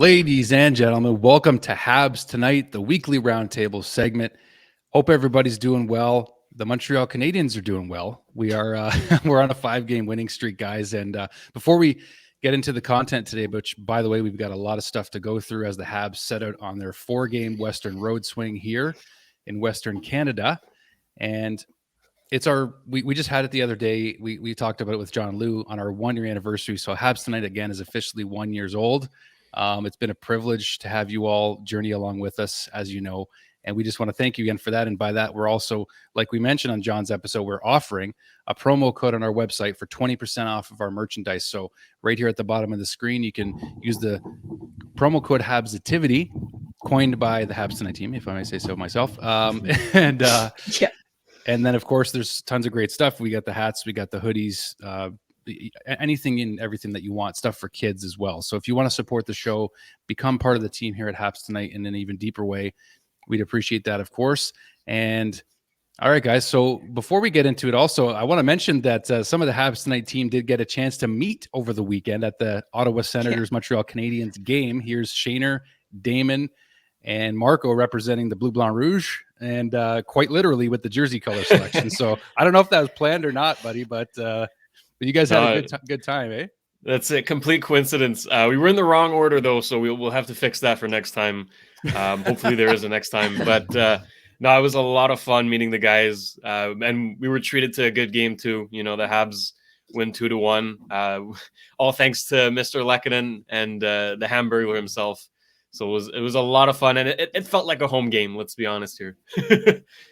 Ladies and gentlemen, welcome to Habs Tonight, the weekly roundtable segment. Hope everybody's doing well. The Montreal Canadiens are doing well. We are we're on a 5-game winning streak, guys. And before we get into the content today, which by the way, we've got a lot of stuff to go through as the Habs set out on their 4-game Western road swing here in Western Canada. And it's we just had it the other day. We talked about it with John Liu on our 1-year anniversary. So Habs Tonight again is officially 1 year old. It's been a privilege to have you all journey along with us, as you know, and we just want to thank you again for that. And by that, we're also, like we mentioned on John's episode, we're offering a promo code on our website for 20% off of our merchandise. So right here at the bottom of the screen, you can use the promo code Habsitivity, coined by the Habs Tonight team, if I may say so myself. And then, of course, there's tons of great stuff. We got the hats, we got the hoodies, anything and everything that you want, stuff for kids as well. So if you want to support the show, become part of the team here at Habs Tonight in an even deeper way, we'd appreciate that, of course. And all right, guys. So before we get into it, also, I want to mention that some of the Habs Tonight team did get a chance to meet over the weekend at the Ottawa Senators Montreal Canadiens game. Here's Shaner, Damon, and Marco representing the Bleu Blanc Rouge, and quite literally with the jersey color selection. So I don't know if that was planned or not, buddy, but you guys had a good time, eh? That's a complete coincidence. We were in the wrong order, though, so we'll have to fix that for next time. Hopefully there is a next time. But no, it was a lot of fun meeting the guys, and we were treated to a good game, too. You know, the Habs win 2-1, all thanks to Mr. Lehkonen and the Habburglar himself. So it was a lot of fun, and it felt like a home game. Let's be honest here.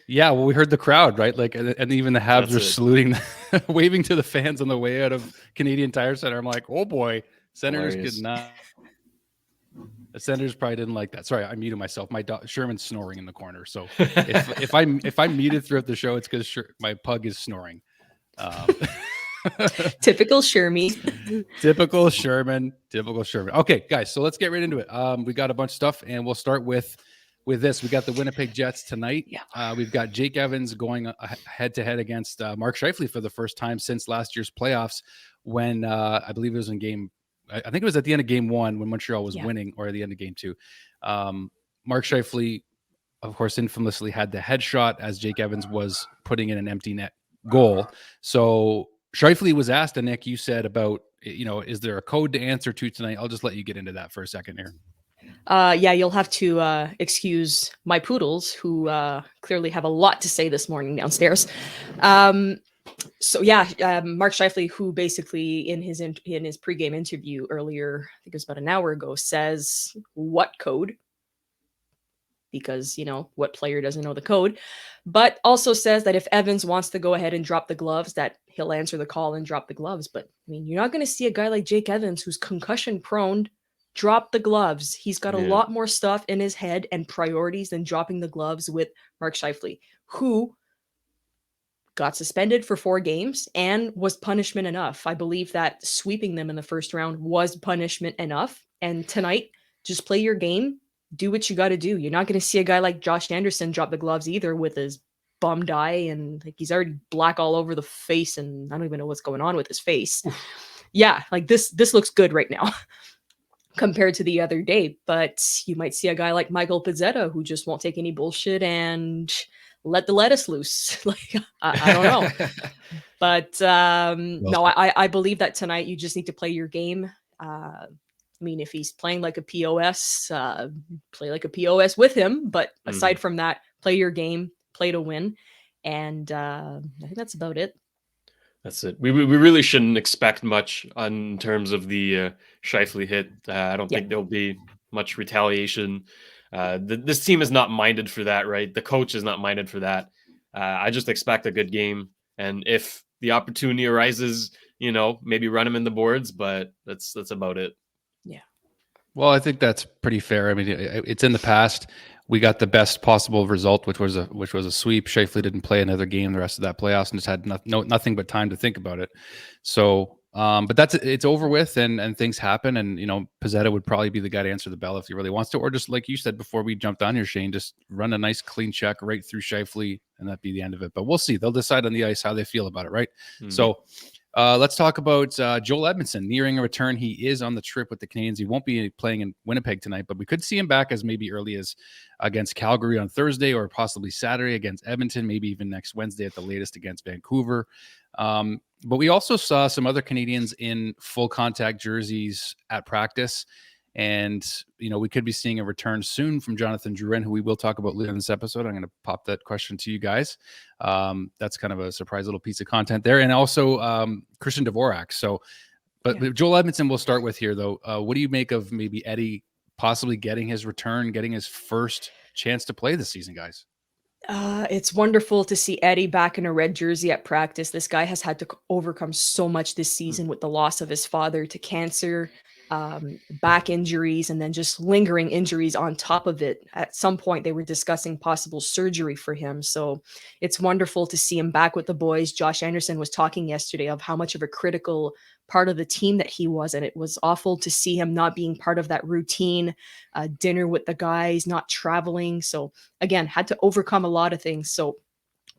Yeah, well, we heard the crowd, right? Like, and even the Habs were saluting, waving to the fans on the way out of Canadian Tire Center. I'm like, oh boy, Senators could not. The Senators probably didn't like that. Sorry, I muted myself. My dog Sherman's snoring in the corner. So if I'm muted throughout the show, it's because my pug is snoring. Typical Shermy. Typical Sherman. Okay, guys, so let's get right into it. We got a bunch of stuff, and we'll start with this. We got the Winnipeg Jets tonight. We've got Jake Evans going head-to-head against Mark Scheifele for the first time since last year's playoffs, when I believe it was I think it was at the end of game 1 when Montreal was winning, or at the end of game 2. Mark Scheifele, of course, infamously had the headshot as Jake Evans was putting in an empty net goal. So Scheifele was asked, and Nick, you said about, is there a code to answer to tonight? I'll just let you get into that for a second here. You'll have to excuse my poodles, who clearly have a lot to say this morning downstairs. Mark Scheifele, who basically in his pregame interview earlier, I think it was about an hour ago, says what code, because, what player doesn't know the code, but also says that if Evans wants to go ahead and drop the gloves, that he'll answer the call and drop the gloves. But I mean, you're not going to see a guy like Jake Evans, who's concussion prone, drop the gloves. He's got a lot more stuff in his head and priorities than dropping the gloves with Mark Scheifele, who got suspended for 4 games and was punishment enough. I believe that sweeping them in the first round was punishment enough. And tonight, just play your game. Do what you got to do. You're not going to see a guy like Josh Anderson drop the gloves either, with his bummed eye, and like he's already black all over the face, and I don't even know what's going on with his face. Like this looks good right now compared to the other day. But you might see a guy like Michael Pezzetta, who just won't take any bullshit and let the lettuce loose. Like I don't know. But I believe that tonight you just need to play your game. I mean, if he's playing like a POS, play like a POS with him. But aside from that, play your game, play to win. And I think that's about it. That's it. We really shouldn't expect much in terms of the Scheifele hit. I don't think there'll be much retaliation. This team is not minded for that, right? The coach is not minded for that. I just expect a good game. And if the opportunity arises, maybe run him in the boards, but that's about it. Yeah. Well, I think that's pretty fair. I mean, it's in the past. We got the best possible result, which was a sweep. Scheifele didn't play another game the rest of that playoffs and just had nothing but time to think about it. So, but it's over with, and things happen. And Pezzetta would probably be the guy to answer the bell if he really wants to, or just like you said before we jumped on here, Shane, just run a nice clean check right through Scheifele, and that'd be the end of it. But we'll see. They'll decide on the ice how they feel about it, right? Mm-hmm. So, Let's talk about Joel Edmundson nearing a return. He is on the trip with the Canadiens. He won't be playing in Winnipeg tonight, but we could see him back as maybe early as against Calgary on Thursday or possibly Saturday against Edmonton, maybe even next Wednesday at the latest against Vancouver. But we also saw some other Canadians in full contact jerseys at practice. And, we could be seeing a return soon from Jonathan Drouin, who we will talk about later in this episode. I'm going to pop that question to you guys. That's kind of a surprise little piece of content there. And also Christian Dvorak. So, but Joel Edmundson we'll start with here, though. What do you make of maybe Eddie possibly getting his return, getting his first chance to play this season, guys? It's wonderful to see Eddie back in a red jersey at practice. This guy has had to overcome so much this season with the loss of his father to cancer, back injuries, and then just lingering injuries on top of it. At some point, they were discussing possible surgery for him. So it's wonderful to see him back with the boys. Josh Anderson was talking yesterday of how much of a critical part of the team that he was, and it was awful to see him not being part of that routine, dinner with the guys, not traveling. So again, had to overcome a lot of things. So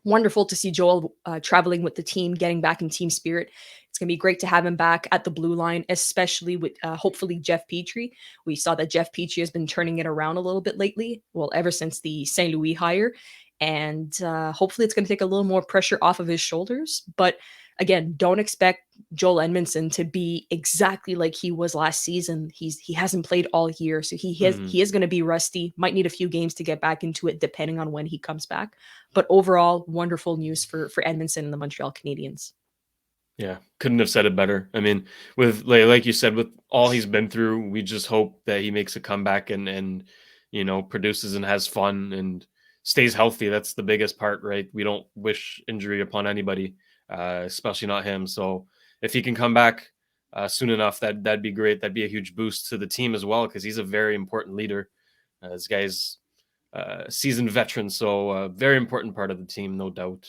wonderful to see Joel traveling with the team, getting back in team spirit. It's going to be great to have him back at the blue line, especially with hopefully Jeff Petrie. We saw that Jeff Petrie has been turning it around a little bit lately, well, ever since the St. Louis hire. And hopefully it's going to take a little more pressure off of his shoulders. But again, don't expect Joel Edmundson to be exactly like he was last season. He hasn't played all year, so he is going to be rusty. Might need a few games to get back into it, depending on when he comes back. But overall, wonderful news for Edmundson and the Montreal Canadiens. Yeah, couldn't have said it better. I mean, with like you said, with all he's been through, we just hope that he makes a comeback and produces and has fun and stays healthy. That's the biggest part, right? We don't wish injury upon anybody, especially not him. So if he can come back soon enough, that'd be great. That'd be a huge boost to the team as well, because he's a very important leader. This guy's seasoned veteran, so a very important part of the team, no doubt.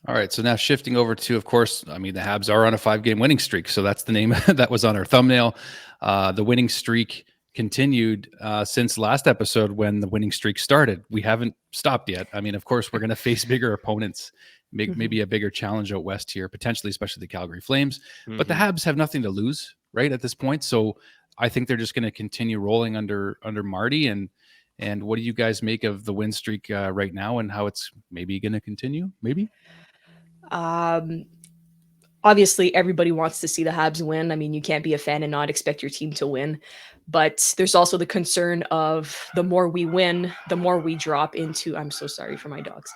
All right, so now shifting over to, of course, the Habs are on a 5-game winning streak, so that's the name that was on our thumbnail. The winning streak continued since last episode when the winning streak started. We haven't stopped yet. Of course, we're going to face bigger opponents, maybe a bigger challenge out west here, potentially, especially the Calgary Flames. But the Habs have nothing to lose, right, at this point. So I think they're just going to continue rolling under Marty. And what do you guys make of the win streak right now and how it's maybe going to continue? Maybe. Obviously everybody wants to see the Habs win. You can't be a fan and not expect your team to win, but there's also the concern of the more we win, the more we drop into, I'm so sorry for my dogs.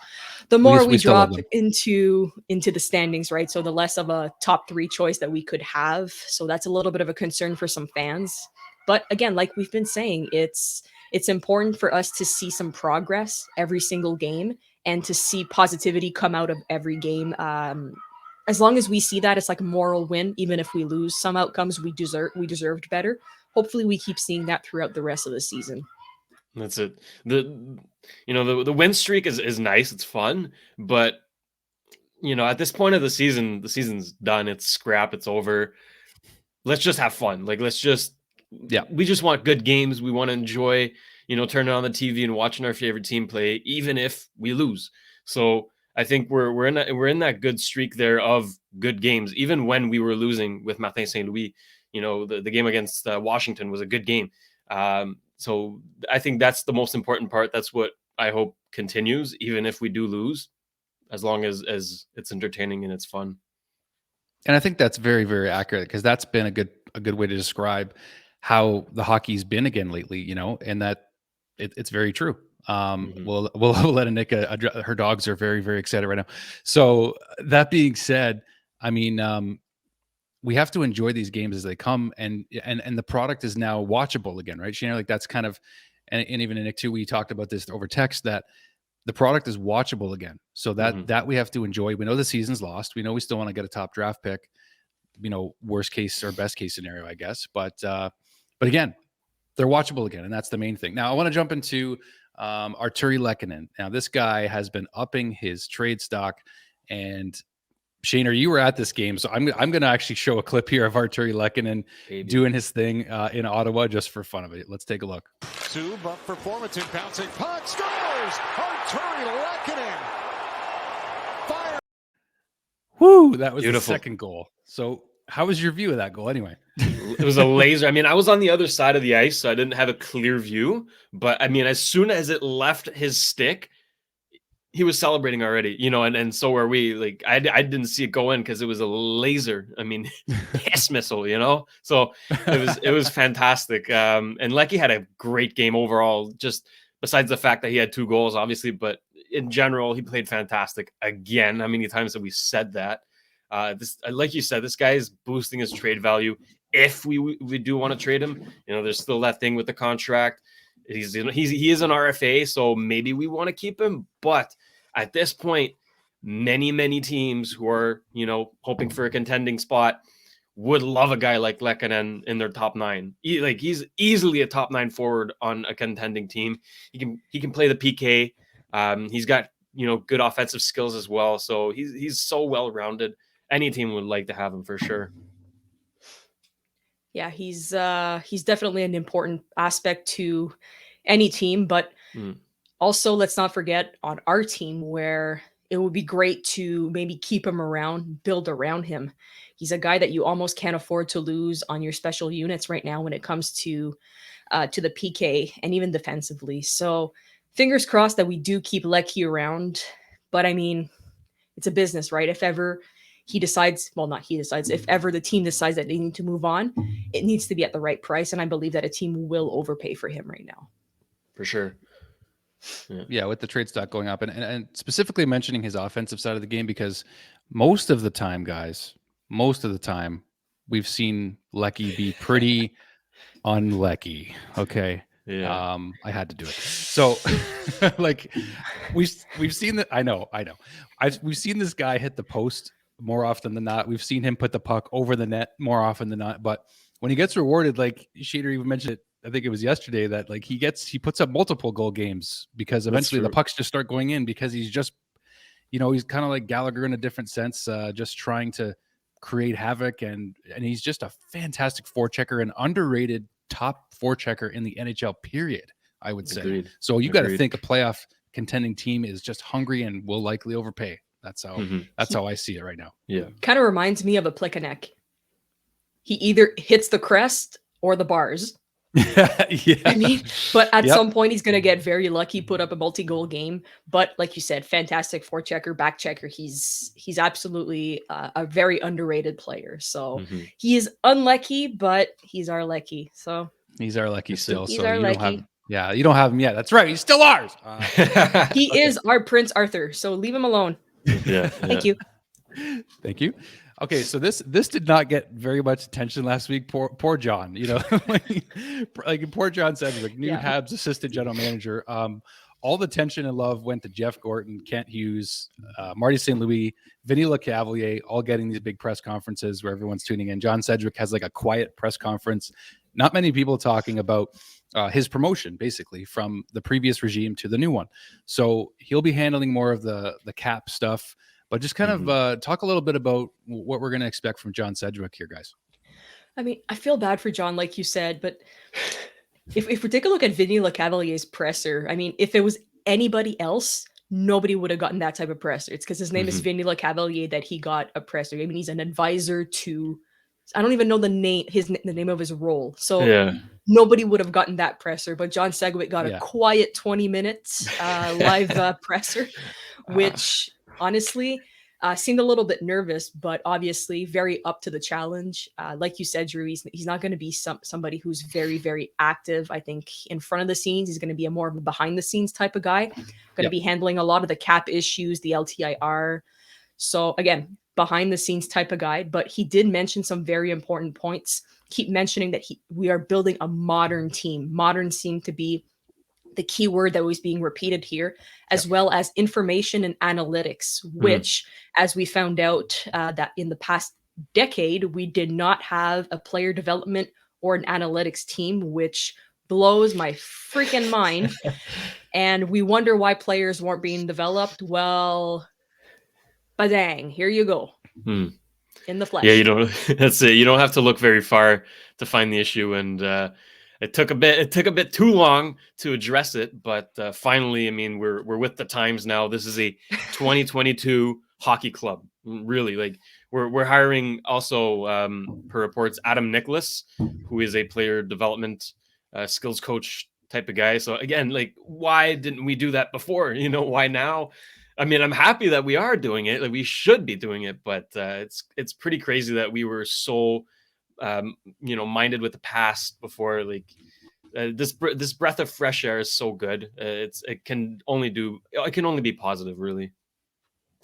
The more we drop into the standings, right? So the less of a top 3 choice that we could have. So that's a little bit of a concern for some fans. But again, like we've been saying, it's important for us to see some progress every single game and to see positivity come out of every game. As long as we see that, it's like a moral win. Even if we lose some outcomes, we deserved better. Hopefully we keep seeing that throughout the rest of the season. That's it. The win streak is nice. It's fun, but at this point of the season's done. It's scrap. It's over. Let's just have fun. We just want good games. We want to enjoy, turning on the TV and watching our favorite team play, even if we lose. So I think we're in that good streak there of good games, even when we were losing with Martin St. Louis. The game against Washington was a good game. So I think that's the most important part. That's what I hope continues, even if we do lose, as long as it's entertaining and it's fun. And I think that's very, very accurate, because that's been a good way to describe how the hockey's been again lately, and that it's very true. We'll let Anika, her dogs are very, very excited right now. So that being said, we have to enjoy these games as they come, and the product is now watchable again, right, Shana? That's kind of, and even Nick too, we talked about this over text, that the product is watchable again. So that we have to enjoy. We know the season's lost. We know we still want to get a top draft pick, worst case or best case scenario, I guess. But again, they're watchable again, and that's the main thing. Now I want to jump into Arturri Lehkonen. Now this guy has been upping his trade stock, and Shaner, you were at this game, so I'm going to actually show a clip here of Arturri Lehkonen doing his thing in Ottawa just for fun of it. Let's take a look. Sub up for Formanton, bouncing puck, scores! Arturri Lehkonen! Fire! Whoo, that was Beautiful. the second goal. So how was your view of that goal anyway? It was a laser. I mean, I was on the other side of the ice, so I didn't have a clear view. But I mean, as soon as it left his stick, he was celebrating already, and so were we. Like, I didn't see it go in because it was a laser. I mean, piss missile, So it was fantastic. And Lecky had a great game overall, just besides the fact that he had 2 goals, obviously, but in general, he played fantastic again. How many times have we said that? This, like you said, this guy is boosting his trade value. If we do want to trade him, there's still that thing with the contract. He is an RFA, so maybe we want to keep him. But at this point, many teams who are hoping for a contending spot would love a guy like Lehkonen in their top 9. He's easily a top 9 forward on a contending team. He can play the PK. He's got good offensive skills as well. So he's so well rounded. Any team would like to have him for sure. Yeah, he's definitely an important aspect to any team, but also let's not forget on our team where it would be great to maybe keep him around, build around him. He's a guy that you almost can't afford to lose on your special units right now when it comes to the PK and even defensively. So fingers crossed that we do keep Lecky around. But I mean, it's a business, right? If ever if ever the team decides that they need to move on, it needs to be at the right price. And I believe that a team will overpay for him right now. For sure. Yeah, with the trade stock going up and specifically mentioning his offensive side of the game, because most of the time, we've seen Lecky be pretty unlucky. Okay. Yeah. I had to do it. So like we've seen that. I know. We've seen this guy hit the post more often than not. We've seen him put the puck over the net more often than not. But when he gets rewarded, like Shader even mentioned it, I think it was yesterday, that like he puts up multiple goal games because eventually the pucks just start going in because he's just, he's kind of like Gallagher in a different sense, just trying to create havoc. And he's just a fantastic forechecker, an underrated top forechecker in the NHL period, I would say. Agreed. So you got to think a playoff contending team is just hungry and will likely overpay. That's how I see it right now. Yeah. Kind of reminds me of a Plekanec. He either hits the crest or the bars. Yeah. I mean, but at some point he's going to get very lucky, put up a multi-goal game. But like you said, fantastic forechecker, back checker. He's absolutely a very underrated player. So he is unlucky, but he's our lucky. So he's our lucky still. He's so our you lucky. don't have, you don't have him yet. That's right. He's still ours. He is our Prince Arthur. So leave him alone. Yeah. Thank you. Thank you. Okay, so this did not get very much attention last week. Poor John, like poor John Sedgwick, new Habs assistant general manager. All the tension and love went to Jeff Gorton, Kent Hughes, Marty St. Louis, Vinny LeCavalier, all getting these big press conferences where everyone's tuning in. John Sedgwick has like a quiet press conference. Not many people talking about his promotion, basically, from the previous regime to the new one. So he'll be handling more of the cap stuff. But just kind of talk a little bit about what we're going to expect from John Sedgwick here, guys. I mean, I feel bad for John, like you said, but if we take a look at Vinny LeCavalier's presser, I mean, if it was anybody else, nobody would have gotten that type of presser. It's because his name is Vinny LeCavalier that he got a presser. I mean, he's an advisor to, I don't even know the name of his role. So nobody would have gotten that presser, but John Sedgwick got a quiet 20 minutes live presser, which honestly seemed a little bit nervous, but obviously very up to the challenge. Like you said, Drew, he's not going to be somebody who's very, very active. I think in front of the scenes, he's going to be a more behind the scenes type of guy, going to be handling a lot of the cap issues, the LTIR. So again, behind the scenes type of guy, but he did mention some very important points. Keep mentioning that we are building a modern team. Modern seemed to be the key word that was being repeated here, as well as information and analytics, which, as we found out that in the past decade, we did not have a player development or an analytics team, which blows my freaking mind. And we wonder why players weren't being developed. Well, badang, here you go. In the flesh. Yeah, that's it. You don't have to look very far to find the issue. And it took a bit too long to address it, but finally, I mean, we're with the times now. This is a 2022 hockey club. really. Like we're hiring also, per reports, Adam Nicholas, who is a player development skills coach type of guy. So again, like, why didn't we do that before? Why now? I mean, I'm happy that we are doing it. Like, we should be doing it, but it's pretty crazy that we were so minded with the past before. Like, this breath of fresh air is so good. It can only be positive, really.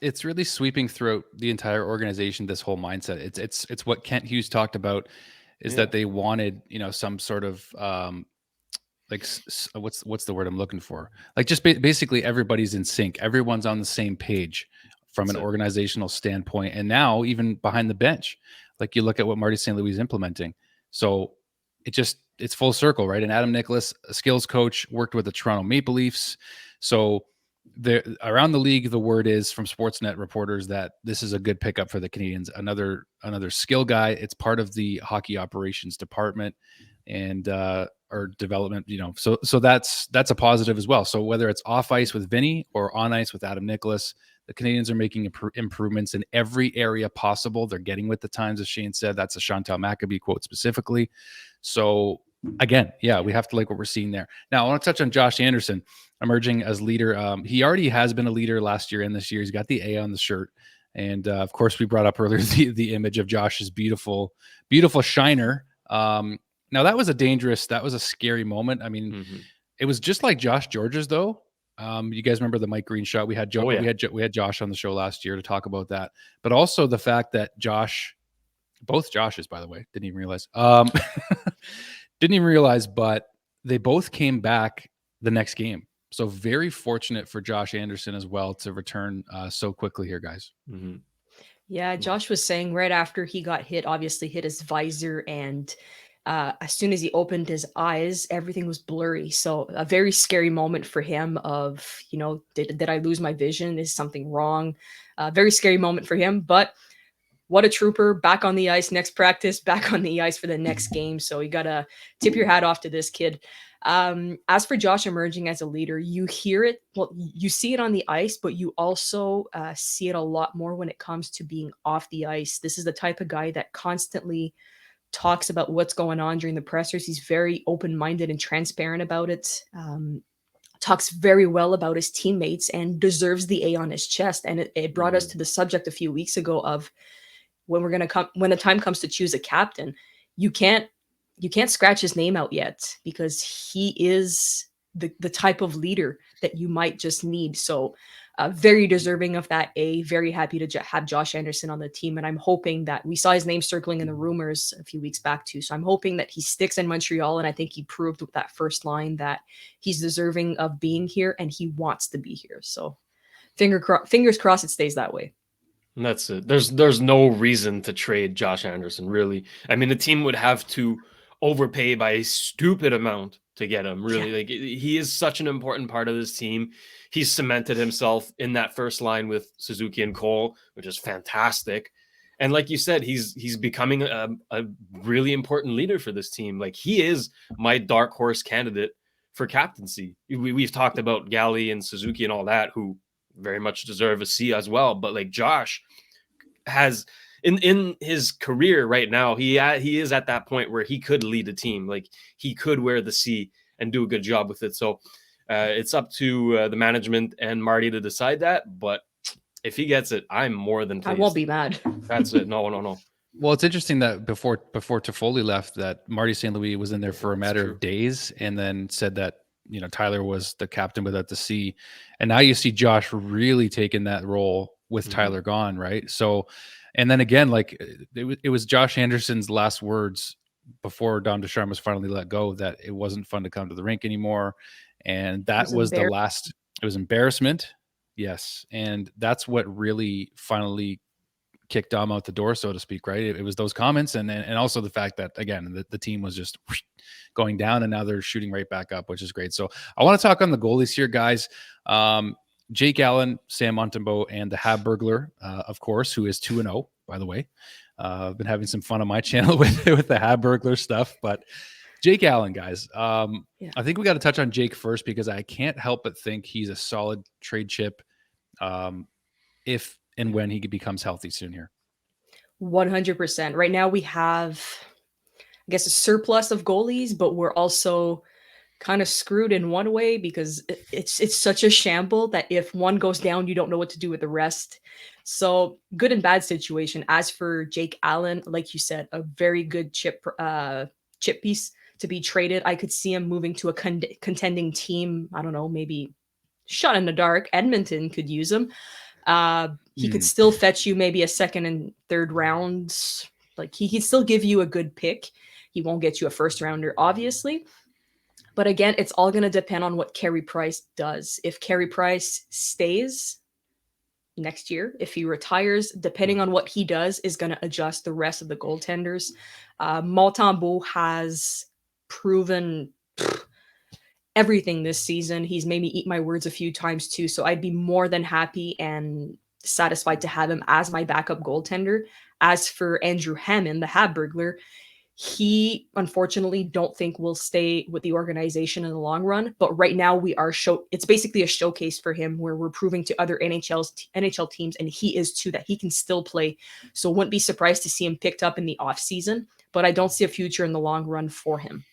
It's really sweeping throughout the entire organization, this whole mindset. It's what Kent Hughes talked about, is that they wanted, some sort of like what's the word I'm looking for? Like, just basically everybody's in sync. Everyone's on the same page from an organizational standpoint. And now even behind the bench, like, you look at what Marty St. Louis is implementing. So it's full circle, right? And Adam Nicholas, a skills coach, worked with the Toronto Maple Leafs. So around the league, the word is from Sportsnet reporters that this is a good pickup for the Canadiens. Another skill guy. It's part of the hockey operations department and or development. So that's a positive as well. So whether it's off ice with Vinny or on ice with Adam Nicholas, the Canadiens are making improvements in every area possible. They're getting with the times, as Shane said. That's a Chantal Maccabee quote specifically. So again, we have to like what we're seeing there. Now, I want to touch on Josh Anderson emerging as leader. He already has been a leader last year and this year. He's got the A on the shirt. And of course, we brought up earlier the image of Josh's beautiful shiner. Now, that was a scary moment. I mean, It was just like Josh George's, though. You guys remember the Mike Green shot? We had we had Josh on the show last year to talk about that, but also the fact that both Joshes, by the way, didn't even realize, but they both came back the next game. So very fortunate for Josh Anderson as well to return so quickly here, guys. Mm-hmm. Yeah, Josh was saying right after he got hit, obviously hit his visor, and as soon as he opened his eyes, everything was blurry. So a very scary moment for him of, did I lose my vision? Is something wrong? Very scary moment for him, but what a trooper. Back on the ice next practice, back on the ice for the next game. So you got to tip your hat off to this kid. As for Josh emerging as a leader, you hear it. Well, you see it on the ice, but you also see it a lot more when it comes to being off the ice. This is the type of guy that constantly talks about what's going on during the pressers. He's very open-minded and transparent about it. Talks very well about his teammates and deserves the A on his chest. And it brought us to the subject a few weeks ago of when the time comes to choose a captain, you can't scratch his name out yet, because he is the type of leader that you might just need. So very deserving of that A. Very happy to have Josh Anderson on the team. And I'm hoping that we saw his name circling in the rumors a few weeks back too. So I'm hoping that he sticks in Montreal. And I think he proved with that first line that he's deserving of being here and he wants to be here. So fingers crossed it stays that way. And that's it. There's no reason to trade Josh Anderson, really. I mean, the team would have to overpay by a stupid amount to get him, really. Like, he is such an important part of this team. He's cemented himself in that first line with Suzuki and Cole, which is fantastic. And like you said, he's becoming a really important leader for this team. Like, he is my dark horse candidate for captaincy. We've talked about Galley and Suzuki and all that, who very much deserve a C as well. But like, Josh has in his career right now, he is at that point where he could lead a team. Like, he could wear the C and do a good job with it. So it's up to the management and Marty to decide that. But if he gets it, I'm more than pleased. I won't be mad. That's it. No. Well, it's interesting that before Toffoli left, that Marty St. Louis was in there for a matter of days and then said that, Tyler was the captain without the C. And now you see Josh really taking that role with Tyler gone, right? So, and then again, like, it was Josh Anderson's last words before Dom Ducharme was finally let go, that it wasn't fun to come to the rink anymore. And that was the last, it was embarrassment. Yes. And that's what really finally kicked Dom out the door, so to speak, right? It was those comments and also the fact that, again, the team was just going down and now they're shooting right back up, which is great. So I want to talk on the goalies here, guys. Jake Allen, Sam Montembault, and the Habburglar, of course, who is 2-0, by the way. I've been having some fun on my channel with the Habburglar stuff, but Jake Allen, guys. I think we got to touch on Jake first, because I can't help but think he's a solid trade chip. If and when he becomes healthy soon here. 100%. Right now we have, I guess, a surplus of goalies, but we're also kind of screwed in one way because it's such a shamble that if one goes down, you don't know what to do with the rest. So good and bad situation. As for Jake Allen, like you said, a very good chip piece to be traded. I could see him moving to a contending team. I don't know, maybe shot in the dark. Edmonton could use him. He could still fetch you maybe a second and third rounds. Like he could still give you a good pick. He won't get you a first rounder, obviously. But again, it's all going to depend on what Carey Price does. If Carey Price stays next year, if he retires, depending on what he does, is going to adjust the rest of the goaltenders. Montembault has proven everything this season. He's made me eat my words a few times too. So I'd be more than happy and satisfied to have him as my backup goaltender. As for Andrew Hammond, the Habburglar, he unfortunately don't think will stay with the organization in the long run. But right now it's basically a showcase for him where we're proving to other NHL teams, and he is too, that he can still play. So wouldn't be surprised to see him picked up in the off season, but I don't see a future in the long run for him.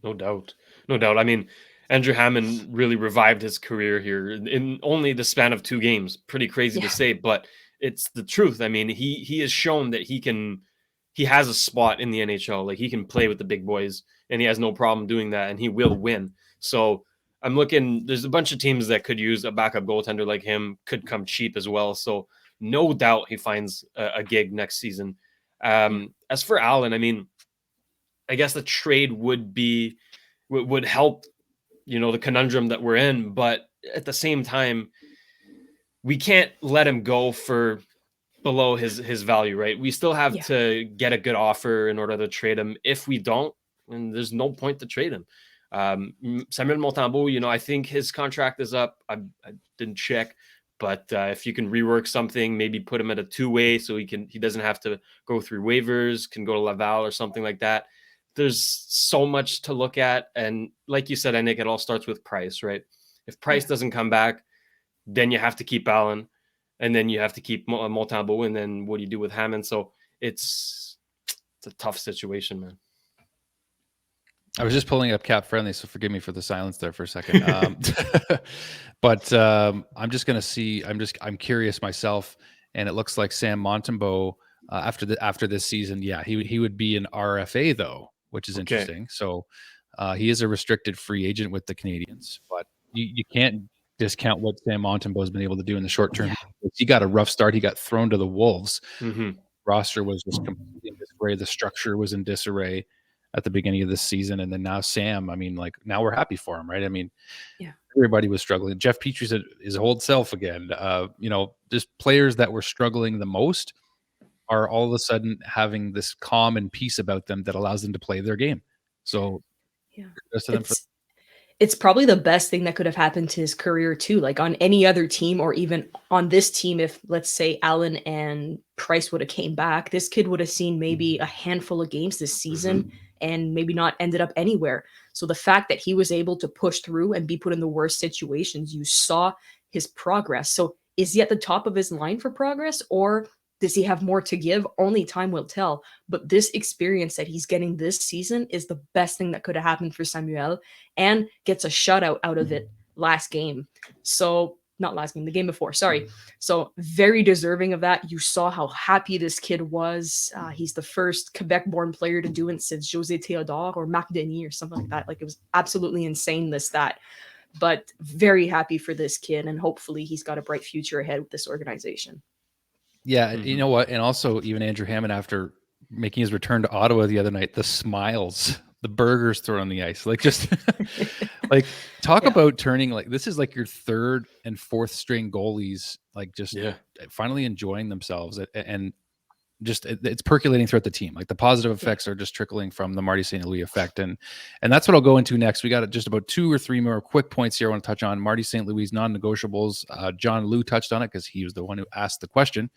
No doubt. I mean, Andrew Hammond really revived his career here in only the span of 2 games. Pretty crazy to say, but it's the truth. I mean, he has shown that he has a spot in the NHL. Like he can play with the big boys and he has no problem doing that and he will win. So I'm looking, there's a bunch of teams that could use a backup goaltender like him, could come cheap as well. So no doubt he finds a gig next season. As for Allen, I mean, I guess the trade would help, the conundrum that we're in, but at the same time, we can't let him go for below his value, right? We still have to get a good offer in order to trade him. If we don't, then there's no point to trade him. Samuel Montembault, I think his contract is up. I didn't check, but if you can rework something, maybe put him at a 2-way so he doesn't have to go through waivers, can go to Laval or something like that. There's so much to look at. And like you said, I think it all starts with Price, right? If Price doesn't come back, then you have to keep Allen. And then you have to keep Montembault, and then what do you do with Hammond? So it's a tough situation, man. I was just pulling up Cap Friendly, so forgive me for the silence there for a second. But I'm just going to see. I'm curious myself, and it looks like Sam Montembault after this season, he would be an RFA though, which is interesting. So he is a restricted free agent with the Canadiens, but you can't discount what Sam Montembault has been able to do in the short term. He got a rough start. He got thrown to the Wolves. Roster was just completely in disarray. The structure was in disarray at the beginning of this season. And then now Sam, I mean, like now we're happy for him, right? I mean, everybody was struggling. Jeff Petry's his old self again. Just players that were struggling the most are all of a sudden having this calm and peace about them that allows them to play their game. So it's probably the best thing that could have happened to his career too. Like on any other team or even on this team, if let's say Allen and Price would have came back, this kid would have seen maybe a handful of games this season and maybe not ended up anywhere. So the fact that he was able to push through and be put in the worst situations, you saw his progress. So is he at the top of his line for progress, or does he have more to give? Only time will tell. But this experience that he's getting this season is the best thing that could have happened for Samuel, and gets a shutout out of it last game. So not last game, the game before, sorry. So very deserving of that. You saw how happy this kid was. He's the first Quebec-born player to do it since José Théodore or Marc Denis or something like that. Like it was absolutely insane, that. But very happy for this kid, and hopefully he's got a bright future ahead with this organization. Yeah, you know what? And also, even Andrew Hammond, after making his return to Ottawa the other night, the smiles, the burgers thrown on the ice, like just like talk about turning, like this is like your third and fourth string goalies, like just finally enjoying themselves, and just it's percolating throughout the team. Like the positive effects are just trickling from the Marty St. Louis effect, and that's what I'll go into next. We got just about 2 or 3 more quick points here I want to touch on. Marty St. Louis non-negotiables. John Liu touched on it because he was the one who asked the question.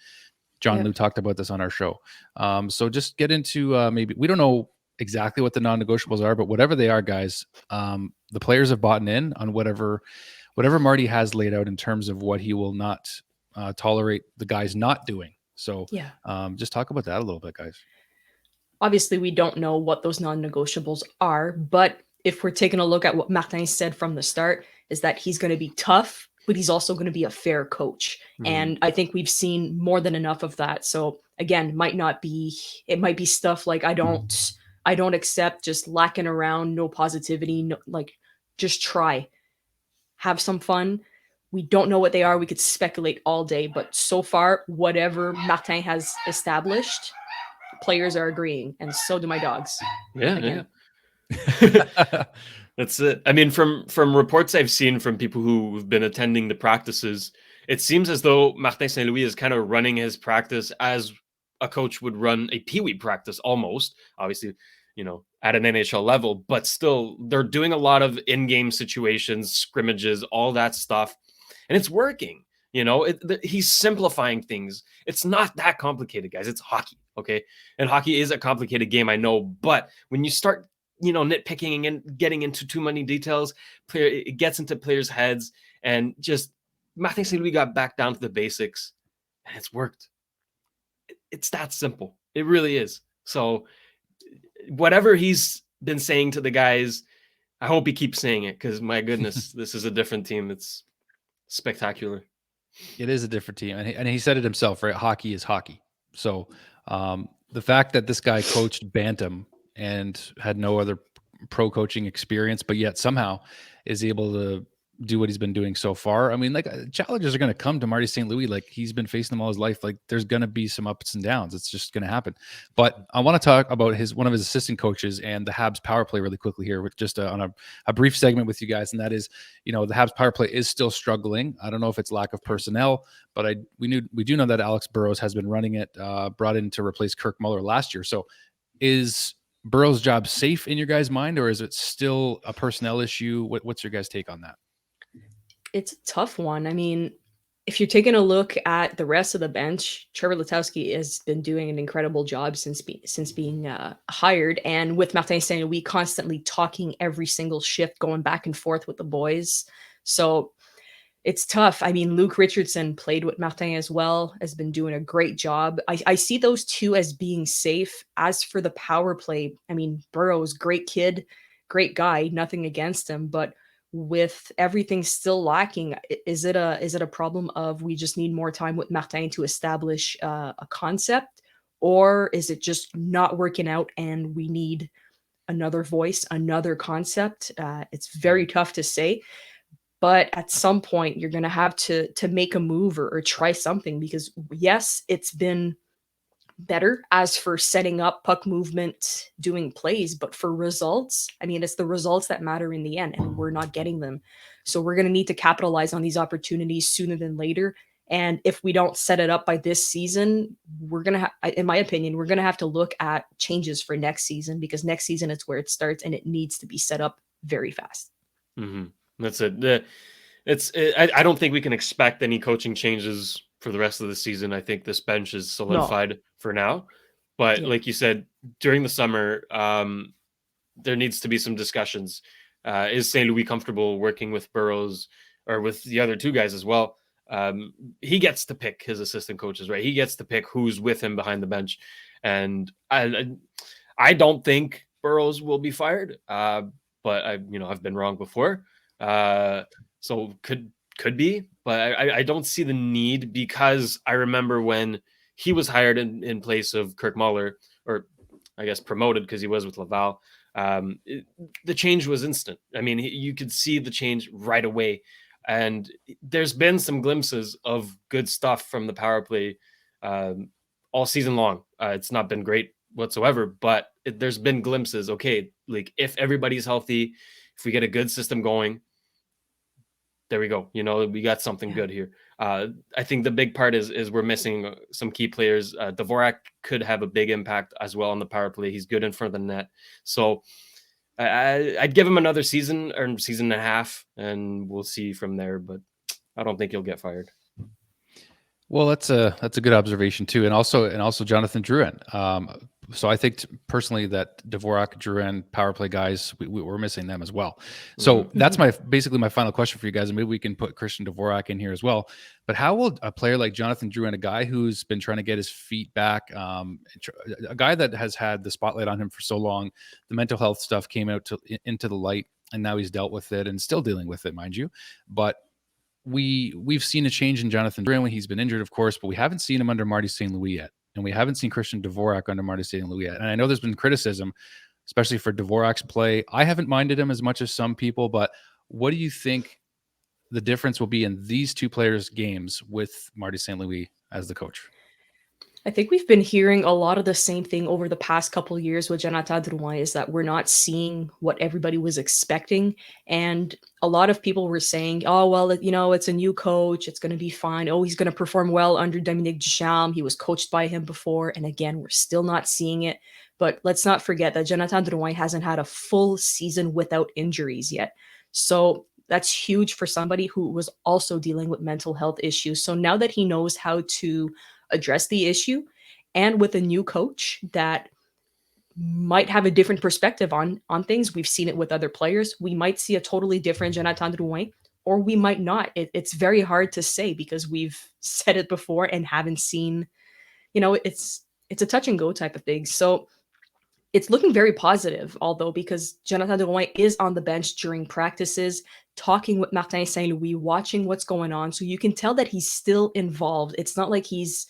John Liu talked about this on our show. So just get into maybe, we don't know exactly what the non-negotiables are, but whatever they are, guys, the players have bought in on whatever Marty has laid out in terms of what he will not tolerate the guys not doing. So Yeah. just talk about that a little bit, guys. Obviously, we don't know what those non-negotiables are, but if we're taking a look at what Martin said from the start, is that he's going to be tough, but he's also going to be a fair coach. And I think we've seen more than enough of that. So again, it might be stuff like I don't accept just lacking around, no positivity, no, like just try, have some fun. We don't know what they are. We could speculate all day, but so far, whatever Martin has established, players are agreeing, and so do my dogs. Yeah. That's it. I mean, from reports I've seen from people who've been attending the practices, it seems as though Martin St. Louis is kind of running his practice as a coach would run a peewee practice almost. Obviously, at an NHL level, but still they're doing a lot of in-game situations, scrimmages, all that stuff, and it's working. He's simplifying things. It's not that complicated, guys. It's hockey, okay? And hockey is a complicated game, I know, but when you start nitpicking and getting into too many details, it gets into players' heads, and just Martin St. Louis got back down to the basics, and it's worked. It's that simple. It really is. So whatever he's been saying to the guys, I hope he keeps saying it, because my goodness, this is a different team. It's spectacular. It is a different team, and he said it himself, right? Hockey is hockey. So the fact that this guy coached Bantam and had no other pro coaching experience, but yet somehow is able to do what he's been doing so far. I mean, like, challengers are going to come to Marty St. Louis. Like, he's been facing them all his life. Like, there's going to be some ups and downs. It's just going to happen. But I want to talk about one of his assistant coaches and the Habs power play really quickly here, with just on a brief segment with you guys. And that is, the Habs power play is still struggling. I don't know if it's lack of personnel, but we do know that Alex Burrows has been running it, brought in to replace Kirk Muller last year. So is Burrows' job safe in your guys' mind, or is it still a personnel issue? What's your guys' take on that? It's a tough one. I mean, if you're taking a look at the rest of the bench, Trevor Letowski has been doing an incredible job since being hired, and with Martin St. Louis constantly talking every single shift, going back and forth with the boys. So it's tough. I mean, Luke Richardson played with Martin as well, has been doing a great job. I see those two as being safe. As for the power play, I mean, Burrows, great kid, great guy, nothing against him, but with everything still lacking, is it a problem of we just need more time with Martin to establish a concept, or is it just not working out and we need another voice, another concept? It's very tough to say, but at some point you're going to have to make a move or try something, because yes, it's been better as for setting up puck movement, doing plays, but for results, I mean, it's the results that matter in the end, and we're not getting them. So we're going to need to capitalize on these opportunities sooner than later. And if we don't set it up by this season, we're going to in my opinion, we're going to have to look at changes for next season, because next season it's where it starts, and it needs to be set up very fast. Mm-hmm. That's it. I don't think we can expect any coaching changes for the rest of the season. I think this bench is solidified for now. But like you said, during the summer, there needs to be some discussions. Is St. Louis comfortable working with Burrows or with the other two guys as well? He gets to pick his assistant coaches, right? He gets to pick who's with him behind the bench. And I don't think Burrows will be fired, but I've been wrong before. So could be, but I don't see the need, because I remember when he was hired in place of Kirk Muller, or I guess promoted because he was with Laval, the change was instant. I mean, you could see the change right away. And there's been some glimpses of good stuff from the power play all season long. It's not been great whatsoever, but there's been glimpses. Okay, like if everybody's healthy, if we get a good system going, there we go. We got something good here. I think the big part is we're missing some key players. Dvorak could have a big impact as well on the power play. He's good in front of the net. So I'd give him another season or season and a half, and we'll see from there. But I don't think he'll get fired. Well, that's a good observation too, and also Jonathan Drouin. So I think personally that Dvorak, Drouin, power play guys, we're missing them as well. So that's basically my final question for you guys. And maybe we can put Christian Dvorak in here as well. But how will a player like Jonathan Drouin, a guy who's been trying to get his feet back, a guy that has had the spotlight on him for so long, the mental health stuff came out into the light, and now he's dealt with it and still dealing with it, mind you. But we've seen a change in Jonathan Drouin when he's been injured, of course, but we haven't seen him under Marty St. Louis yet. And we haven't seen Christian Dvorak under Marty St. Louis yet. And I know there's been criticism, especially for Dvorak's play. I haven't minded him as much as some people, but what do you think the difference will be in these two players' games with Marty St. Louis as the coach? I think we've been hearing a lot of the same thing over the past couple of years with Jonathan Drouin, is that we're not seeing what everybody was expecting. And a lot of people were saying, oh, well, it's a new coach. It's going to be fine. Oh, he's going to perform well under Dominique Ducharme. He was coached by him before. And again, we're still not seeing it. But let's not forget that Jonathan Drouin hasn't had a full season without injuries yet. So that's huge for somebody who was also dealing with mental health issues. So now that he knows how to address the issue, and with a new coach that might have a different perspective on things, we've seen it with other players, we might see a totally different Jonathan Drouin, or we might not. It's very hard to say because we've said it before and haven't seen, it's a touch and go type of thing. So it's looking very positive, although, because Jonathan Drouin is on the bench during practices, talking with Martin St. Louis, watching what's going on. So you can tell that he's still involved. It's not like he's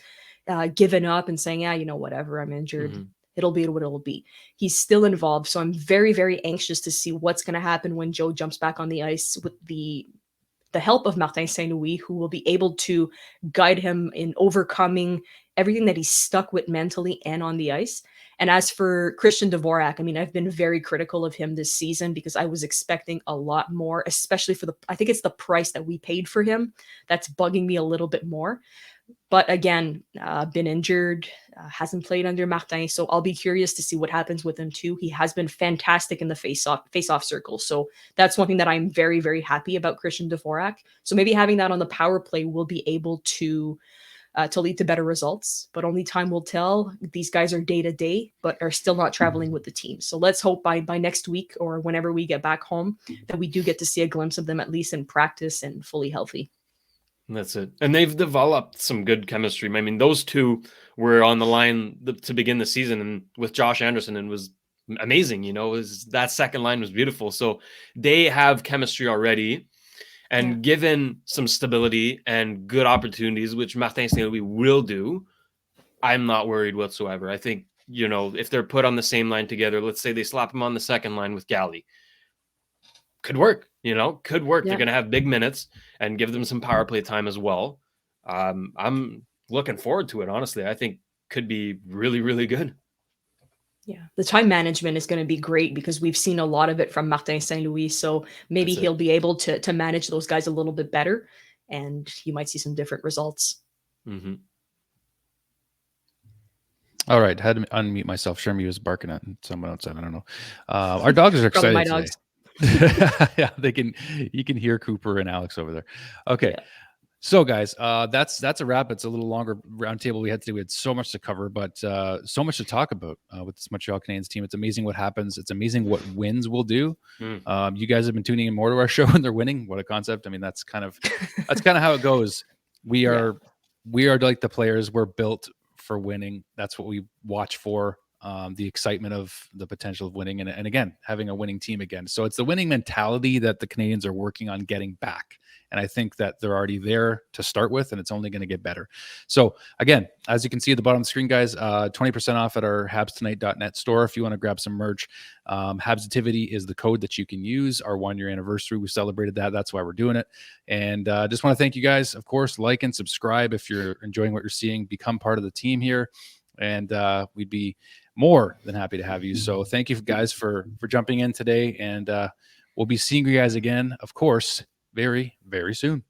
given up and saying, whatever, I'm injured. It'll be what it'll be. He's still involved. So I'm very, very anxious to see what's going to happen when Joe jumps back on the ice with the help of Martin St. Louis, who will be able to guide him in overcoming everything that he's stuck with mentally and on the ice. And as for Christian Dvorak, I've been very critical of him this season because I was expecting a lot more, especially I think it's the price that we paid for him that's bugging me a little bit more. But again, been injured, hasn't played under Martin, so I'll be curious to see what happens with him too. He has been fantastic in the face-off circle, so that's one thing that I'm very, very happy about Christian Dvorak. So maybe having that on the power play will be able to lead to better results, but only time will tell. These guys are day-to-day, but are still not traveling with the team. So let's hope by next week or whenever we get back home that we do get to see a glimpse of them at least in practice and fully healthy. That's it. And they've developed some good chemistry. Those two were on the line to begin the season, and with Josh Anderson, and was amazing. That second line was beautiful. So they have chemistry already. And given some stability and good opportunities, which Martin St. Louis will do, I'm not worried whatsoever. I think, if they're put on the same line together, let's say they slap them on the second line with Galley, could work, could work. Yeah. They're going to have big minutes and give them some power play time as well. I'm looking forward to it, honestly. I think could be really, really good. Yeah, the time management is going to be great because we've seen a lot of it from Martin St. Louis. So maybe he'll be able to manage those guys a little bit better, and you might see some different results. Mm-hmm. All right, had to unmute myself. Shermie was barking at someone outside. I don't know. Our dogs are excited my today. dogs. Yeah, you can hear Cooper and Alex over there. Okay. Yeah. So guys, that's a wrap. It's a little longer roundtable we had today. We had so much to cover, but so much to talk about with this Montreal Canadiens team. It's amazing what happens. It's amazing what wins will do. You guys have been tuning in more to our show when they're winning. What a concept. That's kind of how it goes. We are like the players. We're built for winning. That's what we watch for. The excitement of the potential of winning and again, having a winning team again. So it's the winning mentality that the Canadiens are working on getting back. And I think that they're already there to start with, and it's only going to get better. So again, as you can see at the bottom of the screen, guys, 20% off at our habstonight.net store if you want to grab some merch. Habstivity is the code that you can use. Our 1-year anniversary, we celebrated that. That's why we're doing it. And just want to thank you guys. Of course, like and subscribe if you're enjoying what you're seeing. Become part of the team here, and we'd be more than happy to have you. So thank you guys for jumping in today, and we'll be seeing you guys again, of course, very, very soon.